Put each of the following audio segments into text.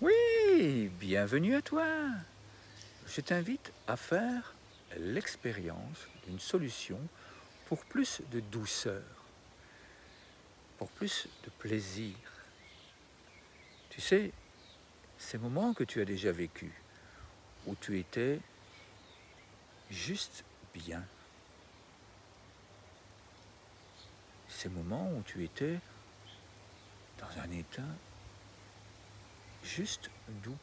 Oui, bienvenue à toi. Je t'invite à faire l'expérience d'une solution pour plus de douceur, pour plus de plaisir. Tu sais, ces moments que tu as déjà vécus, où tu étais juste bien, ces moments où tu étais dans un état juste doux,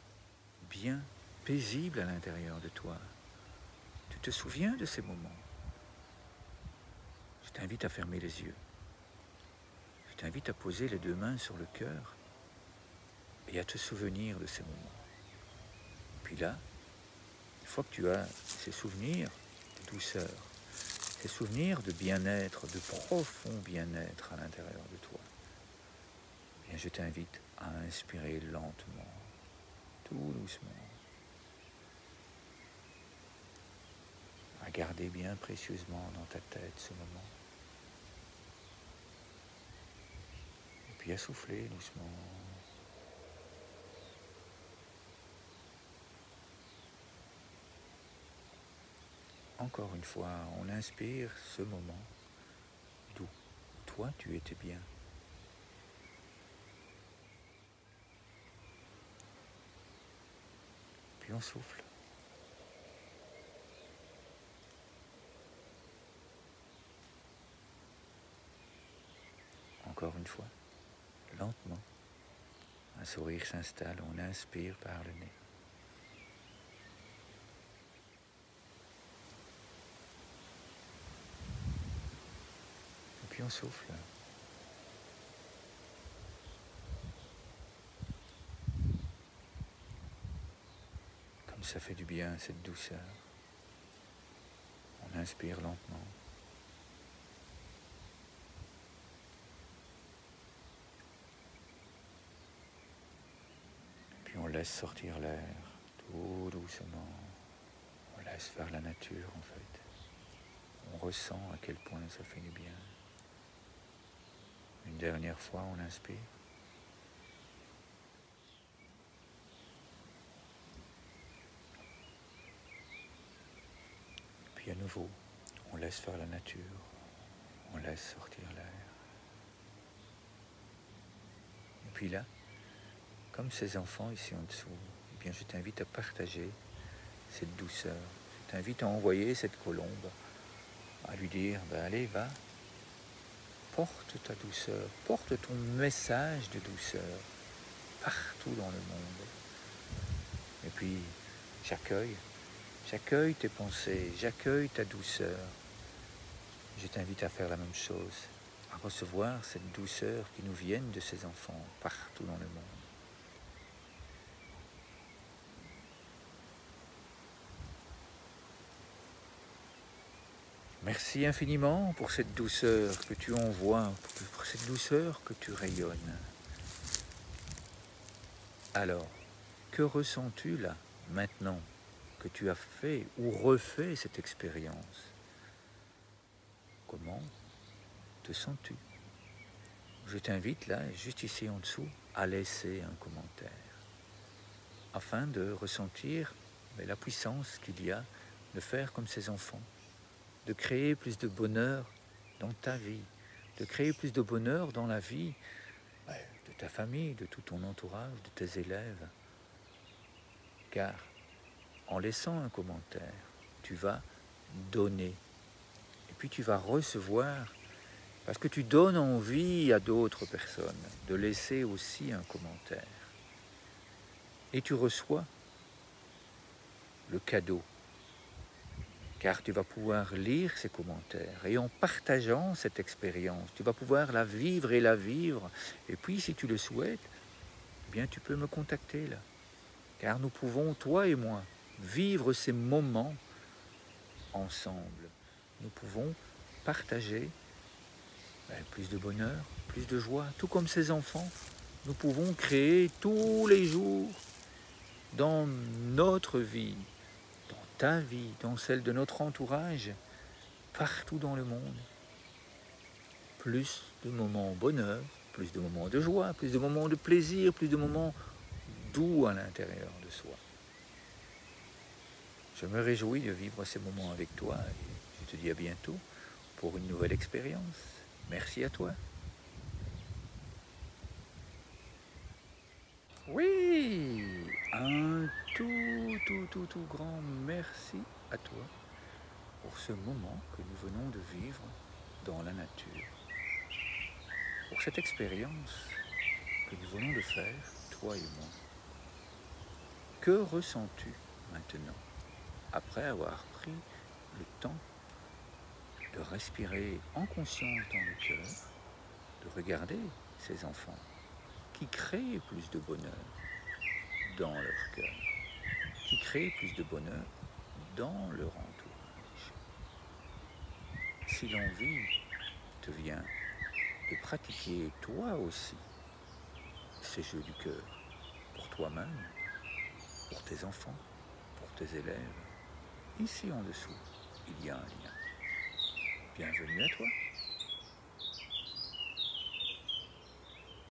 bien, paisible à l'intérieur de toi. Tu te souviens de ces moments? Je t'invite à fermer les yeux. Je t'invite à poser les deux mains sur le cœur et à te souvenir de ces moments. Puis là, une fois que tu as ces souvenirs de douceur, ces souvenirs de bien-être, de profond bien-être à l'intérieur de toi, eh bien je t'invite à inspirer lentement, tout doucement, à garder bien précieusement dans ta tête ce moment, et puis à souffler doucement. Encore une fois, on inspire ce moment d'où toi tu étais bien. Puis on souffle. Encore une fois, lentement. Un sourire s'installe, on inspire par le nez. Et puis on souffle. Comme ça fait du bien, cette douceur. On inspire lentement. Puis on laisse sortir l'air, tout doucement. On laisse faire la nature en fait. On ressent à quel point ça fait du bien. Une dernière fois, on inspire. Puis à nouveau, on laisse faire la nature. On laisse sortir l'air. Et puis là, comme ces enfants ici en dessous, eh bien je t'invite à partager cette douceur. Je t'invite à envoyer cette colombe, à lui dire, allez, va, porte ta douceur, porte ton message de douceur partout dans le monde. Et puis, j'accueille tes pensées, j'accueille ta douceur. Je t'invite à faire la même chose, à recevoir cette douceur qui nous vient de ces enfants partout dans le monde. Merci infiniment pour cette douceur que tu envoies, pour cette douceur que tu rayonnes. Alors, que ressens-tu là, maintenant, que tu as fait ou refait cette expérience? Comment te sens-tu? Je t'invite là, juste ici en dessous, à laisser un commentaire, afin de ressentir la puissance qu'il y a de faire comme ces enfants, de créer plus de bonheur dans ta vie, de créer plus de bonheur dans la vie de ta famille, de tout ton entourage, de tes élèves. Car en laissant un commentaire, tu vas donner, et puis tu vas recevoir, parce que tu donnes envie à d'autres personnes de laisser aussi un commentaire. Et tu reçois le cadeau, car tu vas pouvoir lire ces commentaires, et en partageant cette expérience, tu vas pouvoir la vivre, et puis si tu le souhaites, eh bien tu peux me contacter là, car nous pouvons, toi et moi, vivre ces moments ensemble. Nous pouvons partager plus de bonheur, plus de joie, tout comme ces enfants. Nous pouvons créer tous les jours dans notre vie, dans ta vie, dans celle de notre entourage, partout dans le monde, plus de moments bonheur, plus de moments de joie, plus de moments de plaisir, plus de moments doux à l'intérieur de soi. Je me réjouis de vivre ces moments avec toi et je te dis à bientôt pour une nouvelle expérience. Merci à toi. Oui, un tout grand merci à toi pour ce moment que nous venons de vivre dans la nature. Pour cette expérience que nous venons de faire, toi et moi. Que ressens-tu maintenant, après avoir pris le temps de respirer en conscience dans le cœur, de regarder ces enfants qui créent plus de bonheur dans leur cœur, qui créent plus de bonheur dans leur entourage. Si l'envie te vient de pratiquer toi aussi ces jeux du cœur, pour toi-même, pour tes enfants, pour tes élèves, ici en dessous, il y a un lien. Bienvenue à toi.